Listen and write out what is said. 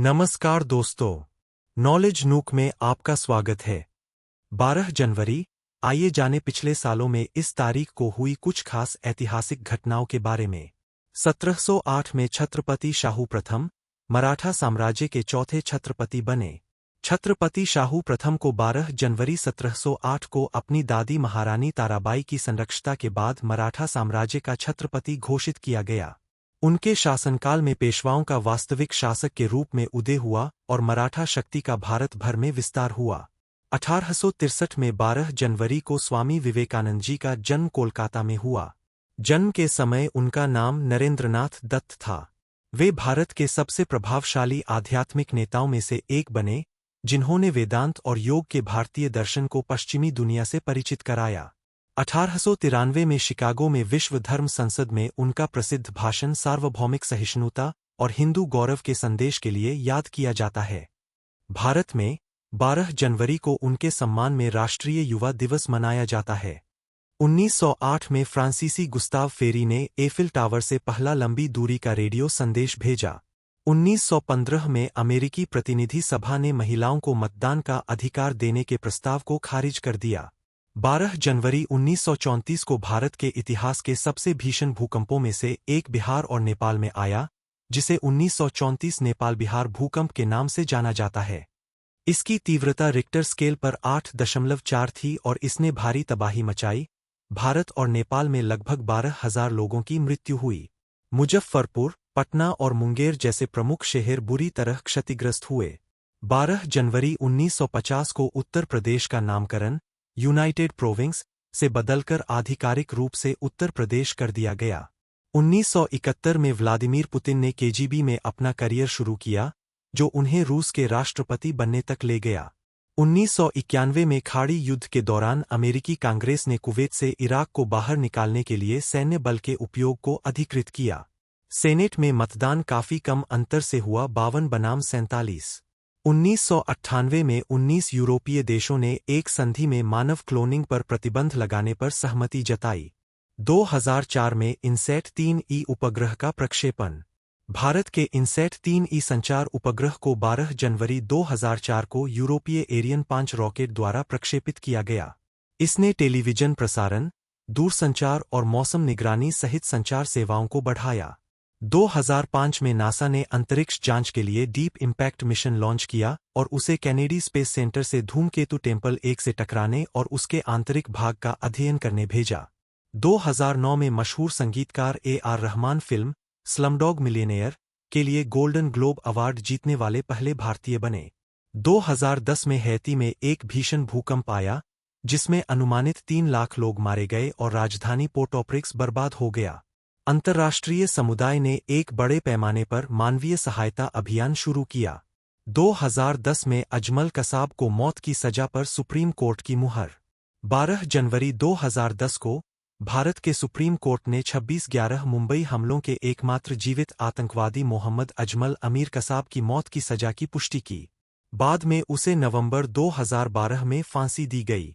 नमस्कार दोस्तों, knowledge nook में आपका स्वागत है। 12 जनवरी, आइए जाने पिछले सालों में इस तारीख को हुई कुछ खास ऐतिहासिक घटनाओं के बारे में। 1708 में छत्रपति शाहू प्रथम, मराठा साम्राज्य के चौथे छत्रपति बने। छत्रपति शाहू प्रथम को 12 जनवरी 1708 को अपनी दादी महारानी ताराबाई की संरक्षता के बाद मराठा साम्राज्य का छत्रपति घोषित किया गया। उनके शासनकाल में पेशवाओं का वास्तविक शासक के रूप में उदय हुआ और मराठा शक्ति का भारत भर में विस्तार हुआ। 1863 में 12 जनवरी को स्वामी विवेकानंद जी का जन्म कोलकाता में हुआ। जन्म के समय उनका नाम नरेंद्रनाथ दत्त था। वे भारत के सबसे प्रभावशाली आध्यात्मिक नेताओं में से एक बने, जिन्होंने वेदांत और योग के भारतीय दर्शन को पश्चिमी दुनिया से परिचित कराया। 1893 में शिकागो में विश्व धर्म संसद में उनका प्रसिद्ध भाषण सार्वभौमिक सहिष्णुता और हिंदू गौरव के संदेश के लिए याद किया जाता है। भारत में 12 जनवरी को उनके सम्मान में राष्ट्रीय युवा दिवस मनाया जाता है। 1908 में फ्रांसीसी गुस्ताव फेरी ने एफिल टावर से पहला लंबी दूरी का रेडियो संदेश भेजा। 1915 में अमेरिकी प्रतिनिधि सभा ने महिलाओं को मतदान का अधिकार देने के प्रस्ताव को खारिज कर दिया। 12 जनवरी 1934 को भारत के इतिहास के सबसे भीषण भूकंपों में से एक बिहार और नेपाल में आया, जिसे 1934 नेपाल बिहार भूकंप के नाम से जाना जाता है। इसकी तीव्रता रिक्टर स्केल पर 8.4 थी और इसने भारी तबाही मचाई। भारत और नेपाल में लगभग 12,000 लोगों की मृत्यु हुई। मुजफ्फरपुर, पटना और मुंगेर जैसे प्रमुख शहर बुरी तरह क्षतिग्रस्त हुए। 12 जनवरी 1950 को उत्तर प्रदेश का नामकरण यूनाइटेड प्रोविंस से बदलकर आधिकारिक रूप से उत्तर प्रदेश कर दिया गया। 1971 में व्लादिमीर पुतिन ने केजीबी में अपना करियर शुरू किया, जो उन्हें रूस के राष्ट्रपति बनने तक ले गया। 1991 में खाड़ी युद्ध के दौरान अमेरिकी कांग्रेस ने कुवैत से इराक को बाहर निकालने के लिए सैन्य बल के उपयोग को अधिकृत किया। सेनेट में मतदान काफी कम अंतर से हुआ, 52 बनाम 47। 1998 में 19 यूरोपीय देशों ने एक संधि में मानव क्लोनिंग पर प्रतिबंध लगाने पर सहमति जताई। 2004 में इनसैट-3E उपग्रह का प्रक्षेपण। भारत के इनसैट-3E संचार उपग्रह को 12 जनवरी 2004 को यूरोपीय एरियन 5 रॉकेट द्वारा प्रक्षेपित किया गया। इसने टेलीविजन प्रसारण, दूरसंचार और मौसम निगरानी सहित संचार सेवाओं को बढ़ाया। 2005 में नासा ने अंतरिक्ष जांच के लिए डीप इम्पैक्ट मिशन लॉन्च किया और उसे कैनेडी स्पेस सेंटर से धूमकेतु टेम्पल 1 से टकराने और उसके आंतरिक भाग का अध्ययन करने भेजा। 2009 में मशहूर संगीतकार A.R. Rahman film Slumdog millionaire के लिए गोल्डन ग्लोब अवार्ड जीतने वाले पहले भारतीय बने। 2010 में हैती में एक भीषण भूकंप आया, जिसमें अनुमानित 3 लाख लोग मारे गए और राजधानी पोर्ट-ऑ-प्रिक्स बर्बाद हो गया। अंतर्राष्ट्रीय समुदाय ने एक बड़े पैमाने पर मानवीय सहायता अभियान शुरू किया। 2010 में अजमल कसाब को मौत की सजा पर सुप्रीम कोर्ट की मुहर। 12 जनवरी 2010 को भारत के सुप्रीम कोर्ट ने 26/11 मुंबई हमलों के एकमात्र जीवित आतंकवादी मोहम्मद अजमल अमीर कसाब की मौत की सजा की पुष्टि की। बाद में उसे नवंबर 2012 में फांसी दी गई।